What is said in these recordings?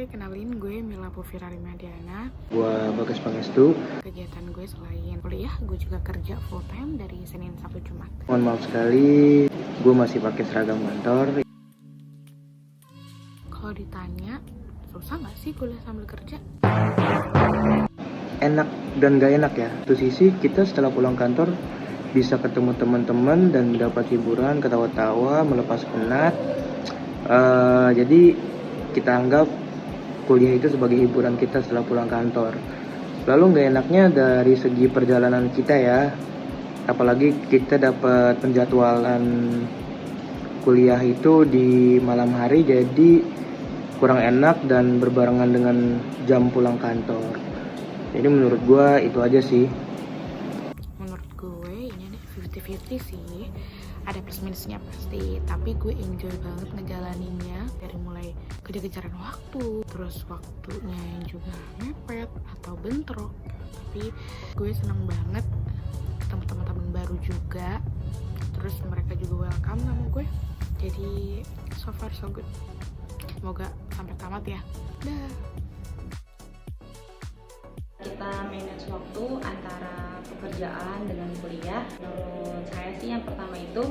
kenalin gue Mila Pufira Rimadiana. Gue Bagas Pangestu. Kegiatan gue selain kuliah, gue juga kerja full time dari Senin sampai Jumat. Mohon maaf sekali, gue masih pakai seragam kantor. Kalau ditanya, susah nggak sih kuliah sambil kerja? Enak dan gak enak ya. Satu sisi kita setelah pulang kantor bisa ketemu teman-teman dan mendapat hiburan, ketawa-tawa, melepas penat. Jadi kita anggap kuliah itu sebagai hiburan kita setelah pulang kantor. Lalu gak enaknya dari segi perjalanan kita ya. Apalagi kita dapat penjadwalan kuliah itu di malam hari, jadi kurang enak dan berbarengan dengan jam pulang kantor. Jadi menurut gue itu aja sih. Menurut gue ini ada 50-50 sih. Ada plus minusnya pasti, tapi gue enjoy banget ngejalaninnya. Dari mulai kejar-kejaran waktu, terus waktunya yang juga mepet atau bentrok. Tapi gue seneng banget ketemu teman-teman baru juga. Terus mereka juga welcome sama gue. Jadi so far so good. Semoga sampai tamat ya. Dah. Kita manage waktu antara pekerjaan dengan kuliah. Menurut saya sih yang pertama itu,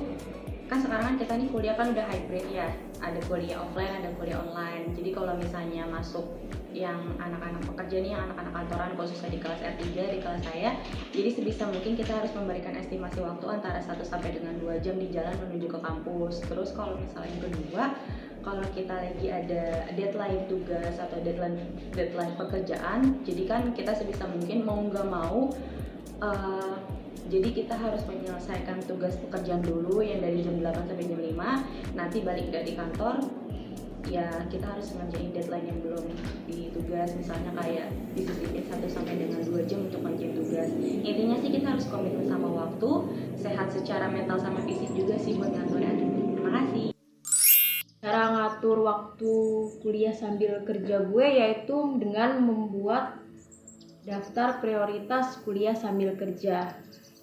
kan sekarang kan kita nih kuliah kan udah hybrid ya, ada kuliah offline, ada kuliah online. Jadi kalau misalnya masuk yang anak-anak pekerja nih, yang anak-anak kantoran khususnya di kelas R3, di kelas saya, jadi sebisa mungkin kita harus memberikan estimasi waktu antara 1 sampai dengan 2 jam di jalan menuju ke kampus. Terus kalau misalnya yang kedua, kalau kita lagi ada deadline tugas atau deadline pekerjaan, jadi kan kita sebisa mungkin mau nggak mau, jadi kita harus menyelesaikan tugas pekerjaan dulu yang dari jam 8 sampai jam 5, nanti balik dari kantor, ya kita harus ngerjain deadline yang belum di tugas, misalnya kayak disisipin 1 sampai dengan 2 jam untuk ngerjain tugas. Intinya sih kita harus komitmen sama waktu, sehat secara mental sama fisik juga sih buat ngantornya. Terima kasih. Cara ngatur waktu kuliah sambil kerja gue yaitu dengan membuat daftar prioritas kuliah sambil kerja,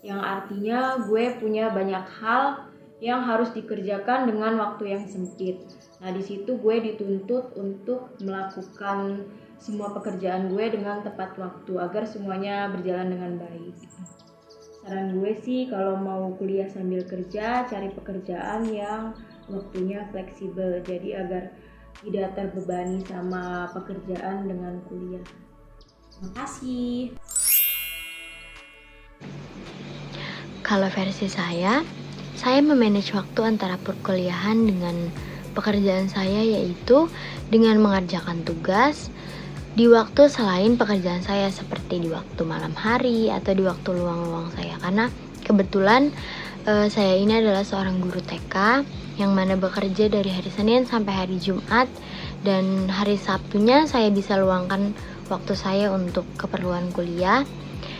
yang artinya gue punya banyak hal yang harus dikerjakan dengan waktu yang sempit. Nah, di situ gue dituntut untuk melakukan semua pekerjaan gue dengan tepat waktu agar semuanya berjalan dengan baik. Saran gue sih kalau mau kuliah sambil kerja, cari pekerjaan yang waktunya fleksibel, jadi agar tidak terbebani sama pekerjaan dengan kuliah. Terima kasih. Kalau versi saya memanage waktu antara perkuliahan dengan pekerjaan saya, yaitu dengan mengerjakan tugas di waktu selain pekerjaan saya, seperti di waktu malam hari atau di waktu luang-luang saya. Karena kebetulan saya ini adalah seorang guru TK yang mana bekerja dari hari Senin sampai hari Jumat, dan hari Sabtunya saya bisa luangkan waktu saya untuk keperluan kuliah.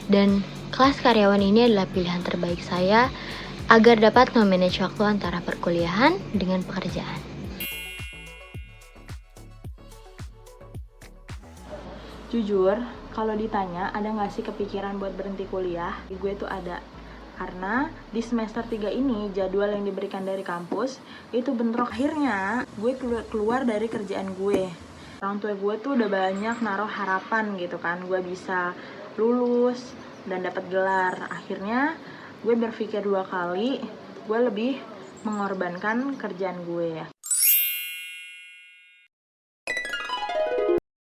Dan kelas karyawan ini adalah pilihan terbaik saya agar dapat memanage waktu antara perkuliahan dengan pekerjaan. Jujur, kalau ditanya ada nggak sih kepikiran buat berhenti kuliah? Gue tuh ada. Karena di semester 3 ini jadwal yang diberikan dari kampus itu bentrok. Akhirnya gue keluar dari kerjaan gue. Orang tua gue tuh udah banyak naruh harapan gitu kan, gue bisa lulus dan dapat gelar. Akhirnya gue berpikir 2 kali, gue lebih mengorbankan kerjaan gue.